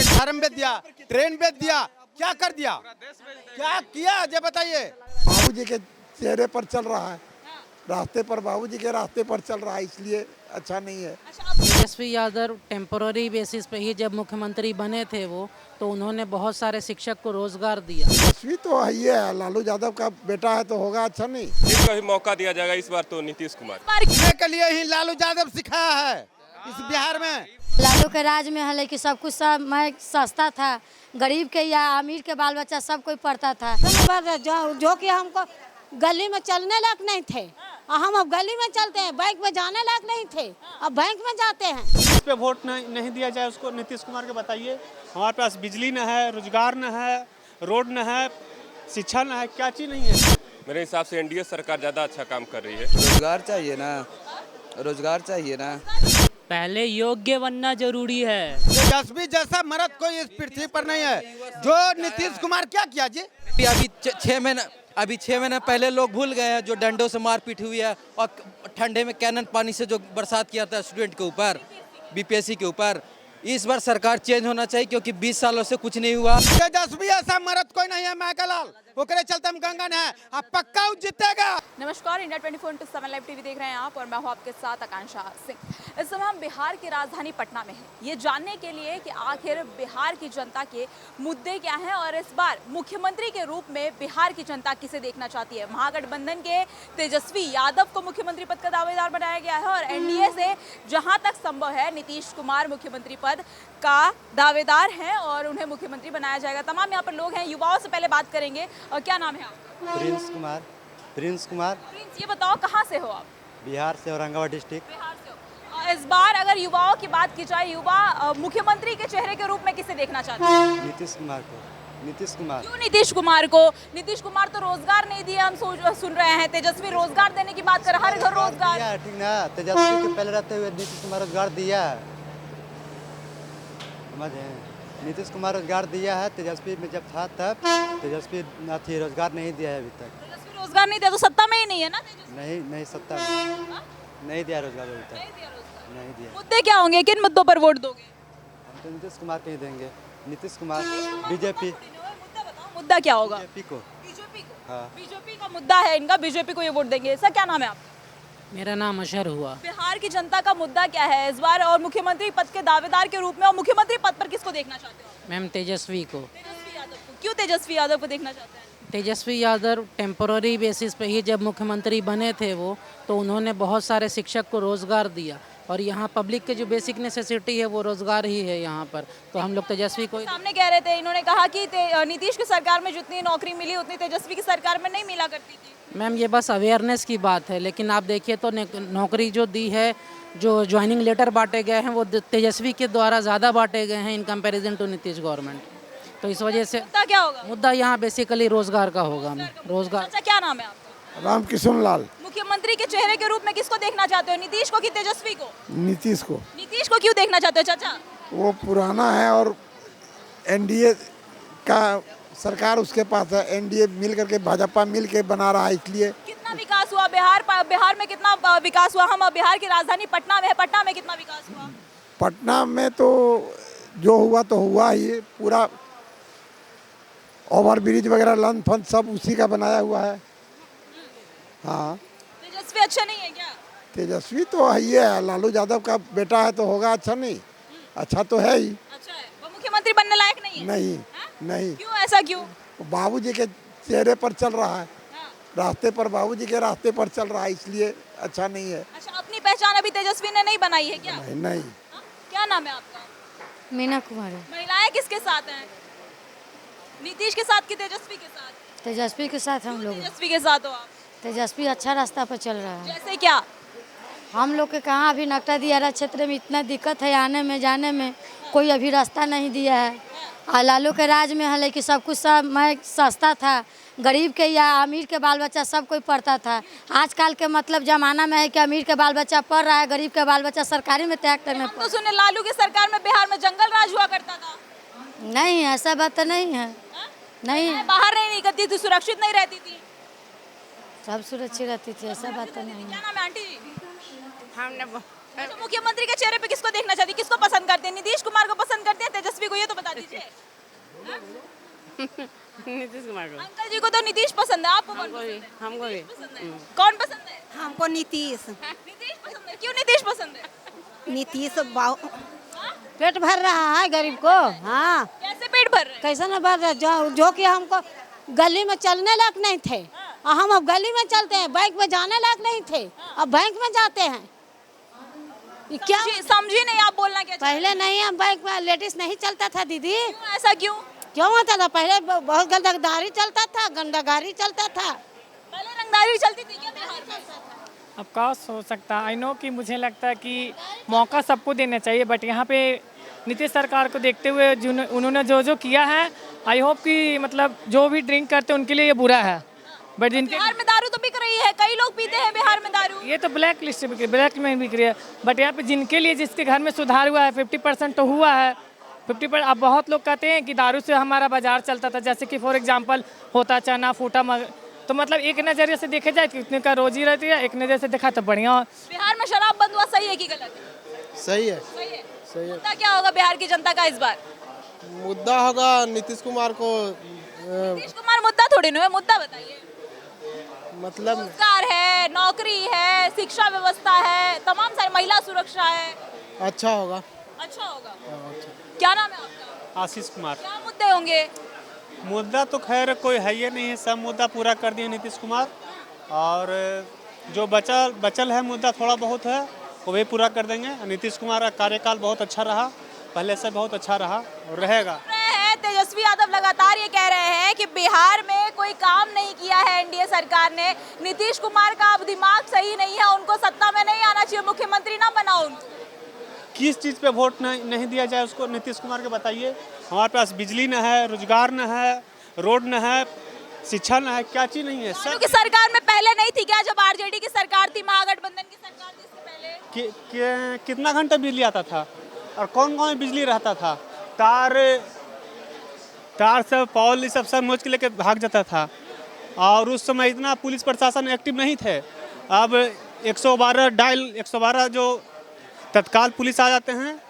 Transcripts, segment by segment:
Platform बेच दिया, train बेच दिया, क्या कर दिया, क्या किया ये बताइए। बाबूजी के चेहरे पर चल रहा है, रास्ते पर बाबूजी के रास्ते पर चल रहा है, इसलिए अच्छा नहीं है। तेजस्वी यादव टेम्पोररी बेसिस पे ही जब मुख्यमंत्री बने थे वो, तो उन्होंने बहुत सारे शिक्षक को रोजगार दिया। तेजस्वी तो है ही है, लालू यादव का बेटा है तो होगा अच्छा नहीं। जिसको भी मौका दिया जाएगा इस बार तो नीतीश कुमार मारने के लिए ही लालू यादव सिखाया है इस बिहार में। लालू के राज में है कि सब कुछ सब मैं सस्ता था, गरीब के या अमीर के बाल बच्चा सब कोई पढ़ता था। जो कि हमको गली में चलने लायक नहीं थे, हम अब गली में चलते हैं, बैंक में जाने लायक नहीं थे, अब बैंक में जाते हैं। इस पे वोट नहीं दिया जाए उसको, नीतीश कुमार के बताइए। हमारे पास बिजली न है, रोजगार न है, रोड न है, शिक्षा न है, क्या चीज़ नहीं है। मेरे हिसाब से एनडीए सरकार ज़्यादा अच्छा काम कर रही है। रोजगार चाहिए ना, रोजगार चाहिए ना। पहले योग्य बनना जरूरी है। तेजस्वी जैसा मर्द कोई इस पृथ्वी पर नहीं है। जो नीतीश कुमार क्या किया जी, अभी 6 महीने पहले लोग भूल गए हैं जो डंडों से मारपीट हुई है और ठंडे में कैनन पानी से जो बरसात किया था स्टूडेंट के ऊपर, बीपीएससी के ऊपर। इस बार सरकार चेंज होना चाहिए क्योंकि 20 सालों से कुछ नहीं हुआ। तेजस्वी ऐसा मर्द कोई नहीं है मैकालाल, ओकरे चलते हम गंगन है, अब पक्का जीतेगा। नमस्कार, इंडिया 24/7 लाइव टीवी देख रहे हैं आप और मैं हूं आपके साथ आकांक्षा सिंह। इस समय हम बिहार की राजधानी पटना में हैं, ये जानने के लिए कि आखिर बिहार की जनता के मुद्दे क्या हैं और इस बार मुख्यमंत्री के रूप में बिहार की जनता किसे देखना चाहती है। महागठबंधन के तेजस्वी यादव को मुख्यमंत्री पद का दावेदार बनाया गया है और एनडीए से जहां तक संभव है नीतीश कुमार मुख्यमंत्री पद का दावेदार हैं और उन्हें मुख्यमंत्री बनाया जाएगा। तमाम यहाँ पर लोग हैं, युवाओं से पहले बात करेंगे। और क्या नाम है आपका? प्रिंस कुमार। प्रिंस, ये बताओ कहाँ से हो आप? बिहार से, औरंगाबाद डिस्ट्रिक्ट। बिहार से हो। और इस बार अगर युवाओं की बात की जाए, युवा मुख्यमंत्री के चेहरे के रूप में किसे देखना चाहते हैं? नीतीश कुमार को। नीतीश कुमार। क्यों नीतीश कुमार को? नीतीश कुमार तो रोजगार नहीं दिया, हम सुन रहे हैं। तेजस्वी रोजगार देने की बात कर, हर घर रोजगार। ठीक ना, तेजस्वी के पहले रहते हुए नीतीश कुमार रोजगार दिया, समझे। नीतीश कुमार रोजगार दिया है, तेजस्वी में जब था तब तेजस्वी अथी रोजगार नहीं दिया है अभी तक। तेजस्वी रोजगार नहीं दिया तो सत्ता में ही नहीं है ना तेजस्वी? नहीं सत्ता में नहीं दिया रोजगार अभी तक, नहीं दिया। मुद्दे क्या होंगे, किन मुद्दों पर वोट दोगे? हम तो नीतीश कुमार को ही देंगे। नीतीश कुमार, बीजेपी। मुद्दा क्या होगा? बीजेपी को। हाँ। बीजेपी का मुद्दा है इनका, बीजेपी को ये वोट देंगे। सर क्या नाम है आपका? मेरा नाम अशर हुआ। बिहार की जनता का मुद्दा क्या है इस बार और मुख्यमंत्री पद के दावेदार के रूप में, और मुख्यमंत्री पद पर किसको देखना चाहते हो? मैम तेजस्वी को। तेजस्वी यादव को। क्यों तेजस्वी यादव को देखना चाहते हैं? तेजस्वी यादव टेम्पोररी बेसिस पे ही जब मुख्यमंत्री बने थे वो, तो उन्होंने बहुत सारे शिक्षक को रोजगार दिया और यहाँ पब्लिक के जो बेसिक नेसेसिटी है वो रोजगार ही है यहाँ पर, तो हम लोग तेजस्वी को सामने कह रहे थे, इन्होंने कहा कि नीतीश की सरकार में जितनी नौकरी मिली उतनी तेजस्वी की सरकार में नहीं मिला करती थी। मैम ये बस अवेयरनेस की बात है, लेकिन आप देखिए तो नौकरी जो दी है, जो ज्वाइनिंग लेटर बांटे गए हैं वो तेजस्वी के द्वारा ज़्यादा बांटे गए हैं in comparison to Nitish government. तो इस वजह से मुद्दा क्या होगा? मुद्दा यहाँ बेसिकली रोजगार का होगा। रोजगार। अच्छा क्या नाम है आपका? रामकिशन लाल। मुख्यमंत्री के चेहरे के रूप में किसको देखना चाहते हो, नीतीश को कि तेजस्वी को? नीतीश को। नीतीश को क्यों देखना चाहते हो चाचा? वो पुराना है और एनडीए का सरकार उसके पास है, एनडीए मिल करके भाजपा मिल के बना रहा है, इसलिए। कितना विकास हुआ बिहार में कितना विकास हुआ? हम बिहार की राजधानी पटना में है, पटना में कितना विकास हुआ? पटना में तो जो हुआ तो हुआ ही, पूरा ओवर ब्रिज वगैरह लन फंड सब उसी का बनाया हुआ है। हाँ। तेजस्वी अच्छा नहीं है क्या? तेजस्वी तो है ही है, लालू यादव का बेटा है तो होगा अच्छा नहीं, अच्छा तो है ही। अच्छा है, वो मुख्यमंत्री बनने लायक नहीं है? नहीं। नहीं। क्यों, ऐसा क्यों? बाबूजी के चेहरे पर चल रहा है, रास्ते पर बाबूजी के रास्ते पर चल रहा है, इसलिए अच्छा नहीं है। अच्छा, अपनी पहचान अभी तेजस्वी ने नहीं बनाई है क्या? नहीं। क्या नाम है आपका? मीना कुमारी। महिलाएं किसके साथ हैं, नीतीश के साथ कि तेजस्वी के साथ? तेजस्वी के साथ हम लोग। तेजस्वी के साथ हो आप? तेजस्वी अच्छा रास्ता पर चल रहा है। जैसे क्या? हम लोग के कहाँ अभी नक्टा दियारा क्षेत्र में इतना दिक्कत है, आने में जाने में कोई अभी रास्ता नहीं दिया है। और लालू के राज में है कि सब कुछ सब मैं सस्ता था, गरीब के या अमीर के बाल बच्चा सब कोई पढ़ता था। आजकल के मतलब जमाना में है कि अमीर के बाल बच्चा पढ़ रहा है, गरीब के बाल बच्चा सरकारी में त्याग करने। तो सुने लालू की सरकार में बिहार में जंगल राज हुआ करता था। नहीं, ऐसा बात तो नहीं है। नहीं, बाहर नहीं निकलती थी, सुरक्षित नहीं रहती थी। सब सुरक्षित रहती थी, ऐसा बात तो नहीं है। क्या नाम है आंटी जी? हमने अच्छा, मुख्यमंत्री के चेहरे पे किसको देखना चाहती, किसको पसंद करते हैं? नीतीश कुमार को पसंद करते हैं, तेजस्वी को? ये तो बता दीजिए। नीतीश कुमार को। अंकल जी को तो नीतीश पसंद है, आपको कौन पसंद है? हमको भी पसंद है। कौन पसंद है? हमको नीतीश नीतीश पसंद है। क्यों नीतीश पसंद है? नीतीश पेट भर रहा है गरीब को। हाँ, कैसे पेट भर रहे हैं? कैसे न भर रहा है? जो कि हमको गली में चलने लायक नहीं थे, और हम अब गली में चलते हैं। बैंक में जाने लायक नहीं थे, अब बैंक में जाते हैं। ये क्या समझी नहीं आप बोलना क्या चाहते पहले नहीं, हम बैंक में लेडीज नहीं चलता था दीदी। हैं? ऐसा क्यों? क्यों होता था? पहले बहुत गंदगारी चलता था, गंदागारी चलता था। पहले रंगदारी चलती थी क्या बिहार में? अब का हो सकता है। आई नो कि मुझे लगता है कि मौका सबको देना चाहिए, बट यहाँ पे नीतीश सरकार को देखते हुए उन्होंने जो किया है, आई होप कि मतलब जो भी ड्रिंक करते हैं उनके लिए ये बुरा है। बट जिनके बिहार में दारू तो बिक रही है, कई लोग पीते हैं बिहार में दारू। ये तो ब्लैक लिस्ट बिक रही है, ब्लैक में बिक रही है। बट यहाँ पे जिनके लिए, जिसके घर में सुधार हुआ है, 50% तो हुआ है। 50%। अब बहुत लोग कहते हैं कि दारू से हमारा बाजार चलता था, जैसे कि फॉर एग्जांपल होता चना फूटा तो मतलब एक नज़रिए से देखा जाए कि उतने का रोजी रहती है, एक नज़र से देखा तो बढ़िया। बिहार में शराब बंद हुआ सही है कि गलत है? सही है। सही है। सही है। मुद्दा क्या होगा बिहार की जनता का इस बार? मुद्दा होगा नीतीश कुमार को। नीतीश कुमार मुद्दा थोड़ी ना है, मुद्दा बताइए। मतलब रोजगार है, नौकरी है, शिक्षा व्यवस्था है, तमाम सारी, महिला सुरक्षा है। अच्छा होगा। अच्छा होगा। क्या नाम है आपका? आशीष कुमार। क्या मुद्दे होंगे? मुद्दा तो खैर कोई है ही नहीं है, सब मुद्दा पूरा कर दिए नीतीश कुमार। और जो बचल है मुद्दा थोड़ा बहुत है, वो भी पूरा कर देंगे। नीतीश कुमार का कार्यकाल बहुत अच्छा रहा, पहले से बहुत अच्छा रहा और रहेगा। तेजस्वी यादव लगातार ये कह रहे हैं कि बिहार में कोई काम नहीं किया है एनडीए सरकार ने। नीतीश कुमार का अब दिमाग सही नहीं है, उनको सत्ता में नहीं आना चाहिए, मुख्यमंत्री ना बनाओ उनको। किस चीज़ पे वोट नहीं दिया जाए उसको नीतीश कुमार के बताइए। हमारे पास बिजली न है, रोजगार न है, रोड न है, शिक्षा न है, क्या चीज़ नहीं है सर? की सरकार में पहले नहीं थी क्या, जब आरजेडी की सरकार थी, महागठबंधन की सरकार थी इससे पहले? कितना घंटा बिजली आता था और कौन कौन बिजली रहता था? तार सब पॉल सब नोच के लेके भाग जाता था। और उस समय इतना पुलिस प्रशासन एक्टिव नहीं थे। अब 112 जो तत्काल पुलिस आ जाते हैं,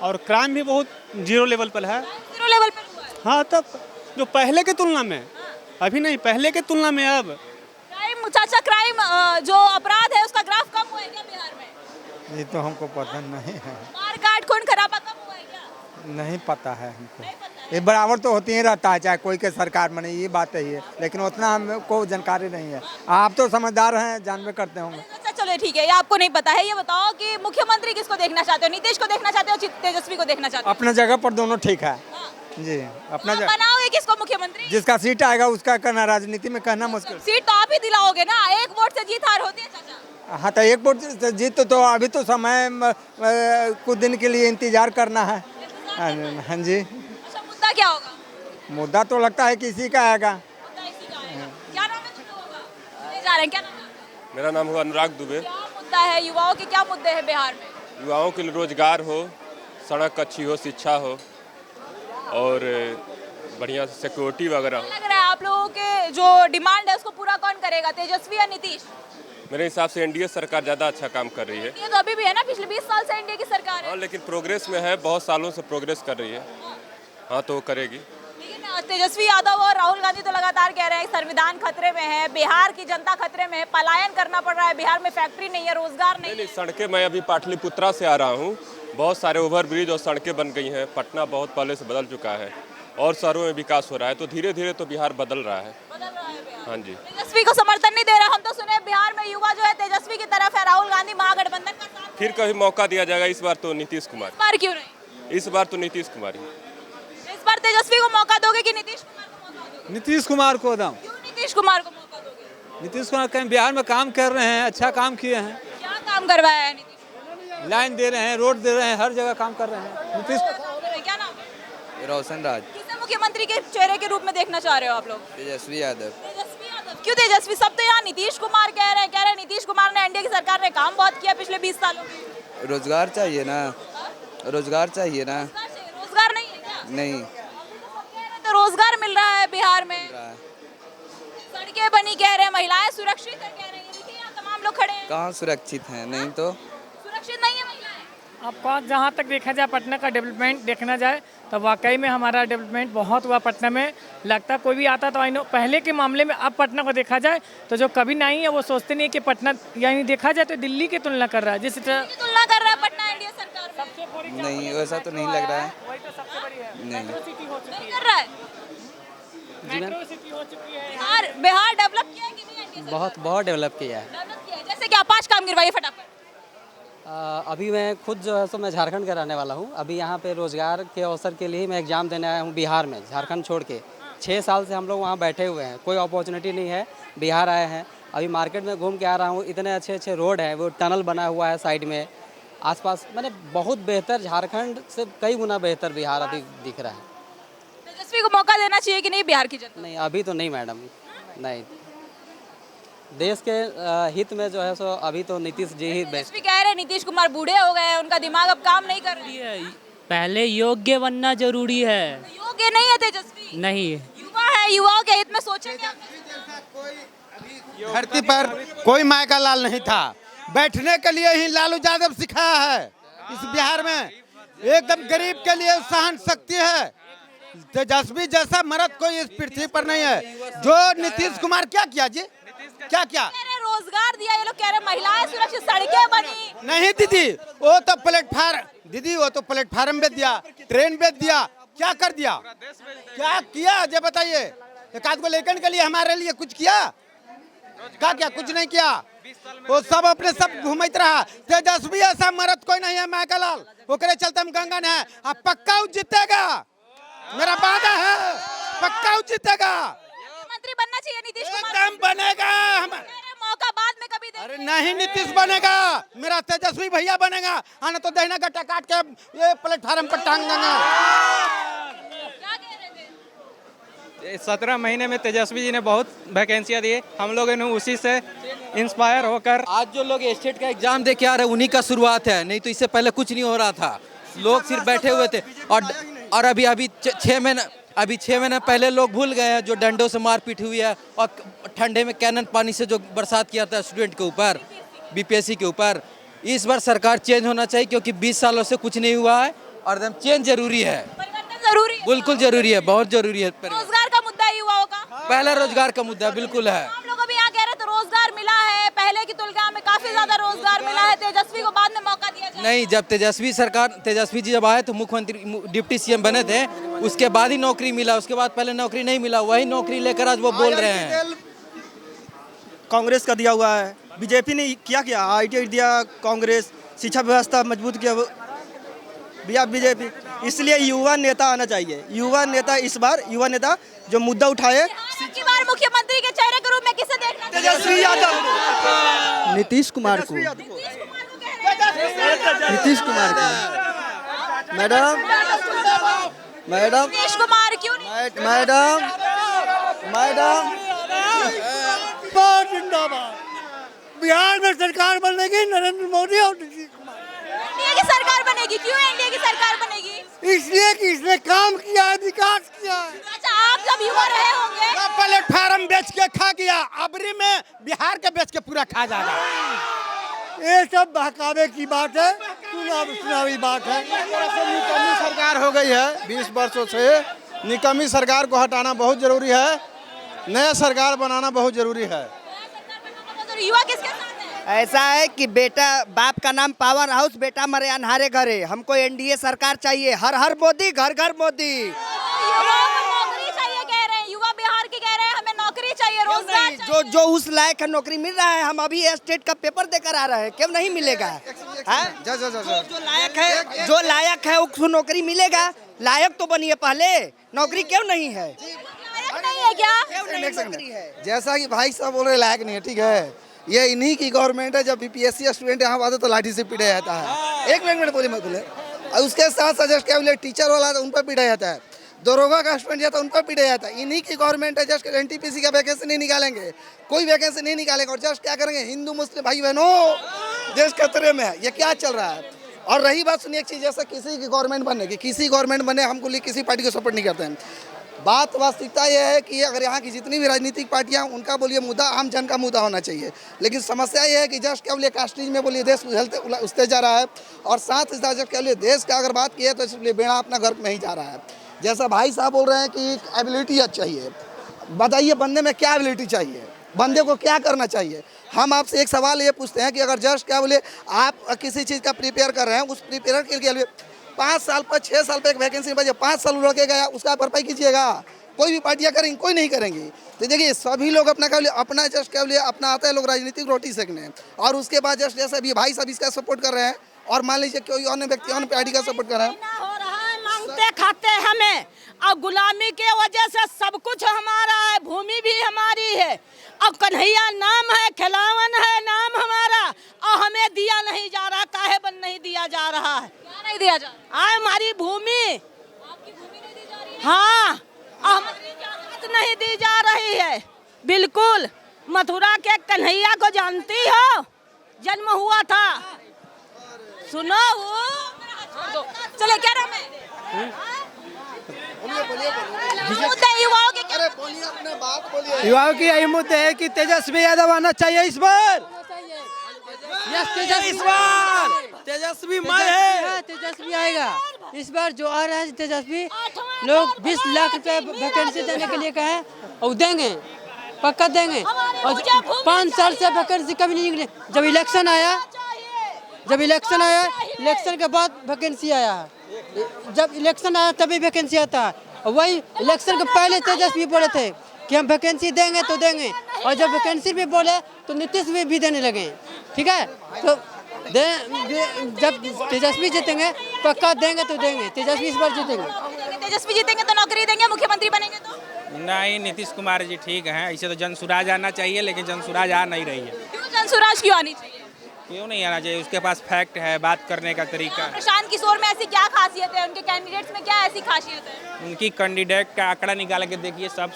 और क्राइम भी बहुत जीरो लेवल पर है। जीरो लेवल पर हुआ है? हाँ, तब जो पहले के तुलना में, अभी नहीं, पहले के तुलना में अब क्राइम, चाचा क्राइम जो अपराध है उसका ग्राफ कम हुआ है क्या बिहार में? ये तो हमको पता नहीं है। मारकाट खून खराबा कम हुआ है क्या? नहीं पता है हमको। ये बराबर तो होती ही रहता है, चाहे कोई के सरकार बने, ये बात ही है, लेकिन उतना हमको जानकारी नहीं है। आप तो समझदार हैं, जानबे करते होंगे। अच्छा चलो ठीक है, ये आपको नहीं पता है। ये बताओ कि मुख्यमंत्री किसको देखना चाहते हो, नीतीश को देखना चाहते हो, तेजस्वी को देखना चाहते हो? अपना जगह पर दोनों ठीक है जी। अपना आप बनाओगे किसको मुख्यमंत्री? जिसका सीट आएगा उसका कहना, राजनीति में कहना मुश्किल। सीट तो आप ही दिलाओगे ना, एक वोट से जीत हार होती है चाचा। हाँ, तो एक वोट से जीत तो अभी तो समय कुछ दिन के लिए इंतजार करना है। हाँ जी। अच्छा, मुद्दा क्या होगा? मुद्दा तो लगता है कि इसी का आएगा। क्या नाम है तुम लोगों का? ले जा रहे हैं, क्या नाम है? मेरा नाम है अनुराग दुबे। क्या मुद्दा है, युवाओं के क्या मुद्दे हैं बिहार में? युवाओं के लिए रोजगार हो, सड़क अच्छी हो, शिक्षा हो, और बढ़िया सिक्योरिटी वगैरह हो। लग रहा है आप लोगों के जो डिमांड है उसको पूरा कौन करेगा, तेजस्वी या नीतीश? मेरे हिसाब से एनडीए सरकार ज़्यादा अच्छा काम कर रही है। ये तो अभी भी है ना, पिछले 20 साल से एनडीए की सरकार है। हाँ, लेकिन प्रोग्रेस में है, बहुत सालों से प्रोग्रेस कर रही है। हाँ, तो वो करेगी। लेकिन तेजस्वी यादव और राहुल गांधी तो लगातार कह रहे हैं संविधान खतरे में है, बिहार की जनता खतरे में है, पलायन करना पड़ रहा है, बिहार में फैक्ट्री नहीं है, रोजगार नहीं है। सड़कें, मैं अभी पाटलिपुत्रा से आ रहा हूँ, बहुत सारे ओवरब्रिज और सड़कें बन गई हैं। पटना बहुत पहले से बदल चुका है और शहरों में विकास हो रहा है, तो धीरे धीरे तो बिहार बदल रहा है। हाँ जी। तेजस्वी को समर्थन नहीं दे रहा। हम तो सुने बिहार में युवा जो है तेजस्वी की तरफ है, राहुल गांधी महागठबंधन का साथ। फिर कभी मौका दिया जाएगा, इस बार तो नीतीश कुमार। इस बार क्यों नहीं? इस बार तो नीतीश कुमार ही। इस बार तेजस्वी को मौका दोगे कि नीतीश कुमार को मौका दोगे? नीतीश कुमार को दम। क्यों नीतीश कुमार को मौका दोगे? नीतीश कुमार कहीं बिहार में काम कर रहे हैं, अच्छा काम किए हैं। क्या काम करवाया है नीतीश? लाइन दे रहे हैं, रोड दे रहे हैं, हर जगह काम कर रहे हैं नीतीश। क्या नाम है? रोशन राज। किसे मुख्यमंत्री के चेहरे के रूप में देखना चाह रहे हो आप लोग? तेजस्वी यादव। तेजस्वी यादव। क्यों तेजस्वी? सब तो यहाँ नीतीश कुमार कह रहे हैं नीतीश कुमार ने, एनडीए की सरकार ने काम बहुत किया पिछले 20 सालों में। रोजगार चाहिए ना, रोजगार चाहिए ना। रोजगार नहीं है क्या? नहीं, तो रोजगार मिल रहा है बिहार में, सड़कें बनी कह रहे हैं, महिलाएं सुरक्षित है कह रहे हैं। ये देखिए यहाँ तमाम लोग खड़े हैं। कहाँ सुरक्षित हैं? नहीं तो सुरक्षित नहीं है। आपको जहाँ तक देखा जाए पटना का डेवलपमेंट देखना जाए तो वाकई में हमारा डेवलपमेंट बहुत हुआ पटना में। लगता कोई भी आता तो आई नो पहले के मामले में अब पटना को देखा जाए तो जो कभी नहीं है वो सोचते नहीं कि पटना, यानी देखा जाए तो दिल्ली की तुलना कर रहा है। जिस तरह तुलना कर रहा है पटना एनडीए सरकार में। नहीं वैसा तो नहीं लग रहा है। वही तो सबसे बड़ी है, नहीं। मेट्रो सिटी हो चुकी है, कर रहा है मेट्रो सिटी हो चुकी है। बिहार डेवलप किया है कि नहीं एनडीए सरकार? बहुत डेवलप किया है। डेवलप किया है, जैसे क्या 5 काम गिरवाइए फटाफट। अभी मैं खुद जो है सो मैं झारखंड का रहने वाला हूँ। अभी यहाँ पे रोज़गार के अवसर के लिए मैं एग्ज़ाम देने आया हूँ बिहार में, झारखंड छोड़ के। 6 साल से हम लोग वहाँ बैठे हुए हैं, कोई अपॉर्चुनिटी नहीं है। बिहार आए हैं, अभी मार्केट में घूम के आ रहा हूँ, इतने अच्छे अच्छे रोड हैं, वो टनल बना हुआ है साइड में, आसपास मैंने बहुत बेहतर, झारखंड से कई गुना बेहतर बिहार अभी दिख रहा है। तेजस्वी को मौका देना चाहिए कि नहीं बिहार की जनता? नहीं अभी तो नहीं मैडम, नहीं। देश के हित में जो है सो अभी तो नीतीश जी ही बेस्ट। तेजस्वी कह रहे हैं नीतीश कुमार बूढ़े हो गए हैं, उनका दिमाग अब काम नहीं कर रहा है। पहले योग्य बनना जरूरी है। योग्य नहीं है तेजस्वी? नहीं, युवा है, युवाओं के हित में सोचेंगे। धरती पर कोई माय का लाल नहीं था, बैठने के लिए ही लालू यादव सिखाया है इस बिहार में। एकदम गरीब के लिए सहन शक्ति है। तेजस्वी जैसा मर्द कोई इस पृथ्वी पर नहीं है। जो नीतीश कुमार क्या किया जी, क्या क्या रोजगार दिया, ये लोग कह रहे महिलाएं सुरक्षित, सड़कें बनी। नहीं दीदी, वो तो प्लेटफार्म, दीदी वो तो प्लेटफार्म बेच दिया, ट्रेन बेच दिया, क्या कर दिया, क्या किया जब बताइए। एक आध को लेकर के लिए हमारे लिए कुछ किया, क्या कुछ नहीं किया। वो सब अपने सब घूमत रहा। तेजस्वी ऐसा मर्द कोई नहीं है मायका लाल, ओकरे चलते हम गंगा है। अब पक्का जीतेगा, मेरा वादा है, पक्का जीतेगा। मंत्री बनना चाहिए नीतीश कुमार, एकदम बनेगा। हम मौका बाद में कभी देंगे। अरे नहीं, नीतीश बनेगा, मेरा तेजस्वी भैया बनेगा। आना तो दहीना गट्टा काट के ये प्लेटफार्म पर टांग देंगे। 17 महीने में तेजस्वी जी ने बहुत वैकेंसियाँ दी, हम लोगों ने उसी से इंस्पायर होकर आज जो लोग स्टेट का एग्जाम दे के आ रहे हैं उन्हीं का शुरुआत है, नहीं तो इससे पहले कुछ नहीं हो रहा था। लोग सिर्फ बैठे हुए थे और अभी 6 महीने पहले लोग भूल गए हैं जो डंडों से मारपीट हुई है और ठंडे में कैनन पानी से जो बरसात किया था स्टूडेंट के ऊपर, बीपीएससी के ऊपर। इस बार सरकार चेंज होना चाहिए क्योंकि 20 सालों से कुछ नहीं हुआ है और एकदम चेंज जरूरी है, जरूरी है, बिल्कुल जरूरी है, बहुत जरूरी है। रोजगार का मुद्दा है युवाओं का, पहला रोजगार का मुद्दा बिल्कुल है। हम लोग अभी यहाँ कह रहे तो रोजगार मिला है, पहले की तुलना में काफी ज्यादा रोजगार मिला है। तेजस्वी को बाद में मौका दिया जाए। नहीं, जब तेजस्वी जी जब आए तो मुख्यमंत्री डिप्टी सीएम बने थे, उसके बाद ही नौकरी मिला, उसके बाद पहले नौकरी नहीं मिला। वही नौकरी लेकर आज वो बोल रहे हैं। कांग्रेस का दिया हुआ है, बीजेपी ने क्या किया, ITI दिया कांग्रेस, शिक्षा व्यवस्था मजबूत किया भैया बीजेपी। इसलिए युवा नेता आना चाहिए, युवा नेता इस बार युवा नेता जो मुद्दा उठाए। की बार मुख्यमंत्री के चेहरे के रूप में किसे देखना? तेजस्वी यादव, नीतीश कुमार को, नीतीश कुमार को। मैडम नीतीश कुमार क्यों नहीं? मैडम जिंदाबाद। बिहार में सरकार बनेगी नरेंद्र मोदी और नीतीश कुमार। एनडीए की सरकार बनेगी। क्यों एनडीए की सरकार बनेगी? इसलिए कि इसने काम किया है, विकास किया है। अच्छा, आप जब युवा रहे होंगे, प्लेटफार्म बेच के खा गया, अबरी में बिहार के बेच के पूरा खा जाएगा। ये सब बहकावे की बात है, चुनावी बात है। निकम्मी सरकार हो गई है 20 वर्षों से। निकम्मी सरकार को हटाना बहुत जरूरी है, नया सरकार बनाना बहुत जरूरी है। युवा किसके साथ है? ऐसा है कि बेटा बाप का नाम पावर हाउस, बेटा मरे अनहारे घरे। हमको एनडीए सरकार चाहिए, हर हर मोदी, घर घर मोदी। युवाओं को नौकरी चाहिए कह रहे हैं, युवा बिहार के कह रहे हैं हमें नौकरी चाहिए, रोजगार चाहिए। जो उस लायक है नौकरी मिल रहा है। हम अभी स्टेट का पेपर देकर आ रहे हैं, क्यों नहीं मिलेगा? जो लायक है उसको नौकरी मिलेगा। लायक तो बनिए पहले, नौकरी क्यों नहीं है? नहीं है क्या? जैसा कि भाई साहब बोल रहे लायक नहीं है, ठीक है। ये इन्हीं की गवर्नमेंट है। जब बीपीएससी स्टूडेंट यहाँ आते तो लाठी से पीटा जाता है। एक मिनट बोले मत बोले। और उसके साथ सजेस्ट क्या बोले, टीचर वाला उन पर पीटा जाता है, दरोगा का स्टूडेंट जाता है उन पर पीटा जाता है। इन्हीं की गवर्नमेंट है। जस्ट एनटीपीसी का वैकेंसी नहीं निकालेंगे, कोई वैकेंसी नहीं निकालेंगे और जस्ट क्या करेंगे, हिंदू मुस्लिम भाई बहनों देश खतरे में है। ये क्या चल रहा है? और रही बात सुनिए एक चीज़, जैसे किसी की गवर्नमेंट बनने की, किसी गवर्नमेंट बने हमको लिए किसी पार्टी को सपोर्ट नहीं करते हैं। बात वास्तविकता यह है कि अगर यहाँ की जितनी भी राजनीतिक पार्टियां हैं उनका बोलिए मुद्दा आम जन का मुद्दा होना चाहिए, लेकिन समस्या यह है कि जस्ट क्या बोलिए कास्टिंग में बोलिए देश उछलते जा रहा है, और साथ ही साथ जब क्या बोलिए देश का अगर बात की है तो इसलिए बेड़ा अपना घर में ही जा रहा है। जैसा भाई साहब बोल रहे हैं कि एबिलिटी चाहिए, बताइए बंदे में क्या एबिलिटी चाहिए, बंदे को क्या करना चाहिए। हम आपसे एक सवाल ये पूछते हैं कि अगर जस्ट क्या बोले आप किसी चीज़ का प्रिपेयर कर रहे हैं, उस प्रिपेयर के लिए 5 साल पर 6 साल पर एक वैकेंसी बचे, 5 साल लड़के गया उसका भरपाई कीजिएगा। कोई भी पार्टियां करेंगी, कोई नहीं करेंगी। तो देखिए सभी लोग अपना जस्ट क्या बोले अपना आता है लोग राजनीतिक रोटी सेकने, और उसके बाद जस्ट जैसे अभी भाई साहब इसका सपोर्ट कर रहे हैं और मान लीजिए कोई अन्य व्यक्ति अन्य पार्टी का सपोर्ट कर रहे हैं। मांगते खाते हमें, और गुलामी के वजह से सब कुछ हमारा है, भूमि भी हमारी है, अब कन्हैया नाम है, खिलावन है नाम हमारा, और हमें दिया नहीं जा रहा। काहे बन नहीं दिया जा रहा है? क्या नहीं दिया जा रहा? हमारी भूमि, आपकी भूमि नहीं दी जा रही है? हाँ हमारी इजाजत नहीं दी जा रही है। बिल्कुल। मथुरा के कन्हैया को जानती हो? जन्म हुआ था, सुनो वो। चले क्या नाम है? युवाओं की यही मुद्दे है कि तेजस्वी यादव आना चाहिए इस बार। इस बार तेजस्वी है, तेजस्वी आएगा इस बार। जो आ रहा है तेजस्वी, लोग 20 लाख रुपए वैकेंसी देने के लिए कहे और देंगे, पक्का देंगे। और 5 साल से वैकेंसी कभी नहीं निकले। जब इलेक्शन आया, इलेक्शन के बाद वैकेंसी आया है। जब इलेक्शन आया तभी वैकेंसी आता है। और वही इलेक्शन के पहले तेजस्वी बोले थे कि हम वैकेंसी देंगे तो देंगे, और जब वैकेंसी भी बोले तो नीतीश भी देने लगे। ठीक है, तो जब तेजस्वी जीतेंगे पक्का देंगे तो देंगे। तेजस्वी इस बार जीतेंगे। तेजस्वी जीतेंगे तो नौकरी देंगे, मुख्यमंत्री बनेंगे तो? नहीं, नीतीश कुमार जी ठीक हैं। ऐसे तो जनसुराज आना चाहिए, लेकिन जनसुराज आ नहीं रही है। क्यों जनसुराज क्यों आनी चाहिए? क्यों नहीं आना चाहिए? उसके पास फैक्ट है, बात करने का तरीका है। प्रशांत किशोर में ऐसी क्या खासियत है? उनके कैंडिडेट्स में क्या ऐसी खासियत है? उनकी कैंडिडेट का आंकड़ा निकाल के देखिए, सब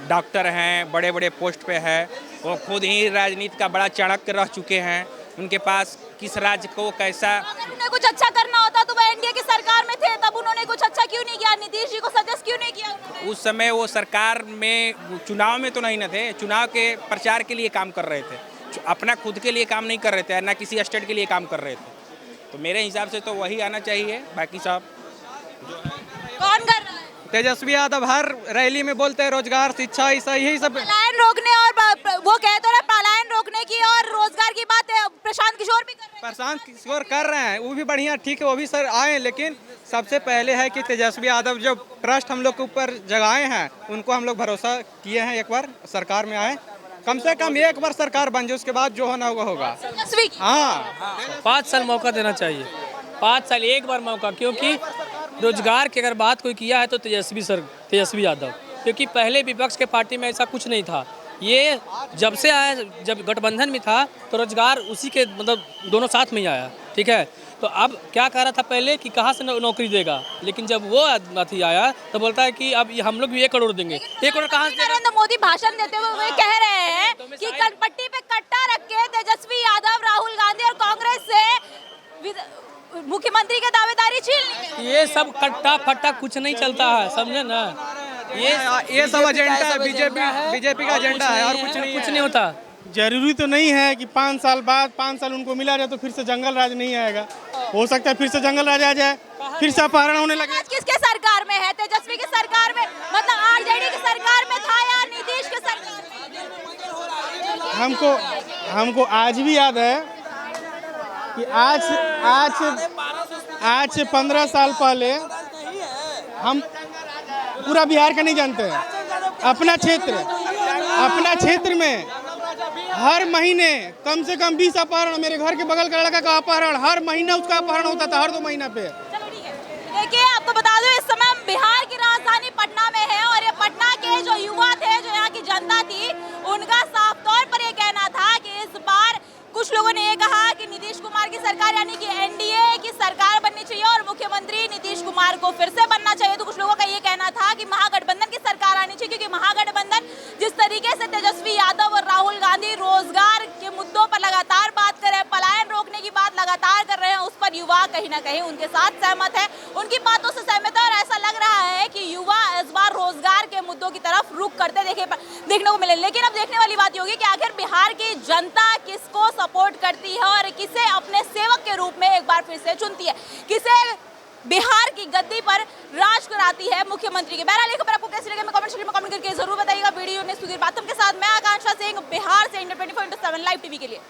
डॉक्टर हैं, बड़े बड़े पोस्ट पे है। वो खुद ही राजनीति का बड़ा चाणक्य रह चुके हैं। उनके पास किस राज्य को कैसा, अगर उन्हें कुछ अच्छा करना होता तो वो एनडीए की सरकार में थे, तब उन्होंने कुछ अच्छा क्यों नहीं किया? नीतीश जी को सजेस्ट क्यों नहीं किया उन्होंने? उस समय वो सरकार में चुनाव में तो नहीं न थे, चुनाव के प्रचार के लिए काम कर रहे थे, अपना खुद के लिए काम नहीं कर रहे थे, ना किसी स्टेट के लिए काम कर रहे थे। तो मेरे हिसाब से तो वही आना चाहिए। बाकी सब कौन कर रहा है? तेजस्वी यादव हर रैली में बोलते हैं रोजगार, शिक्षा, यही सब। पलायन रोकने और वो कहते रहे पलायन रोकने की और रोजगार की बात है, प्रशांत किशोर भी कर रहे हैं। प्रशांत किशोर कर रहे हैं, वो भी बढ़िया, ठीक है, वो भी सर आए। लेकिन सबसे पहले है कि तेजस्वी यादव जो ट्रस्ट हम लोग के ऊपर जगाए हैं, उनको हम लोग भरोसा किए हैं एक बार सरकार में आए। कम से कम एक बार सरकार बन जाए, उसके बाद जो होना होगा होगा। हाँ, 5 साल मौका देना चाहिए। 5 साल एक बार मौका, क्योंकि रोजगार की अगर बात कोई किया है तो तेजस्वी यादव, क्योंकि पहले विपक्ष के पार्टी में ऐसा कुछ नहीं था। ये जब से आया, जब गठबंधन में था तो रोजगार उसी के मतलब दोनों साथ में ही आया। ठीक है, तो अब क्या कह रहा था पहले कि कहाँ से नौकरी देगा, लेकिन जब वो अथी आया तो बोलता है कि अब हम लोग भी 1 करोड़ देंगे। 1 करोड़ कहाँ से? नरेंद्र मोदी भाषण देते हुए कह रहे हैं कि कनपट्टी पे कट्टा रख के तेजस्वी यादव, राहुल गांधी और कांग्रेस से मुख्यमंत्री के दावेदारी छीन। ये सब कट्टा फट्टा कुछ नहीं चलता है, समझे ना? ये सब एजेंडा है, बीजेपी का एजेंडा है, और कुछ नहीं होता। जरूरी तो नहीं है कि 5 साल बाद 5 साल उनको मिला जाए तो फिर से जंगल राज नहीं आएगा। हो सकता है फिर से जंगल राज आ जाए, फिर से अपहरण होने लगे। किसके सरकार में है? तेजस्वी की सरकार में, मतलब आरजेडी की सरकार में था या नीतीश की सरकार में? हमको आज भी याद है कि आज से 15 साल पहले हम पूरा बिहार का नहीं जानते हैं। अपना क्षेत्र में हर महीने कम से कम 20 अपहरण, मेरे घर के बगल का लड़का का अपहरण, हर महीना उसका अपहरण होता था, हर 2 महीना पे। देखिए, आपको बता दूं इस समय हम बिहार की राजधानी पटना में है, और ये पटना के जो युवा थे, जो यहाँ की जनता थी, उनका साफ तौर पर ये कहना था कि इस बार कुछ लोगों ने ये कहा कि नीतीश कुमार की सरकार यानी कि एनडीए की सरकार बननी चाहिए और मुख्यमंत्री नीतीश कुमार को फिर से बनना चाहिए। तो कुछ लोगों का ये कहना था कि महागठबंधन की सरकार आनी चाहिए, क्योंकि महागठबंधन जिस तरीके से तेजस्वी यादव और राहुल गांधी रोजगार के मुद्दों पर लगातार बात कर रहे हैं, पलायन रोकने की बात लगातार कर रहे हैं, उस पर युवा कहीं ना कहीं उनके साथ सहमत है, उनकी बातों से सहमत है। और ऐसा लग रहा है कि युवा इस बार रोजगार मुद्दों की तरफ रुख करते देखने को मिले। लेकिन अब देखने वाली बात ये होगी कि आखिर बिहार की जनता किसको सपोर्ट करती है और किसे अपने सेवक के रूप में एक बार फिर से चुनती है, किसे बिहार की गद्दी पर राज कराती है मुख्यमंत्री के। बहरहाल खबर आपको कैसी लगे मैं कमेंट सेक्शन में कमेंट करके जरूर बताइएगा। वीडियो ने सुधीर बातम के साथ मैं आकांक्षा सिंह, बिहार से इंडिया 24/7 लाइव टीवी के लिए।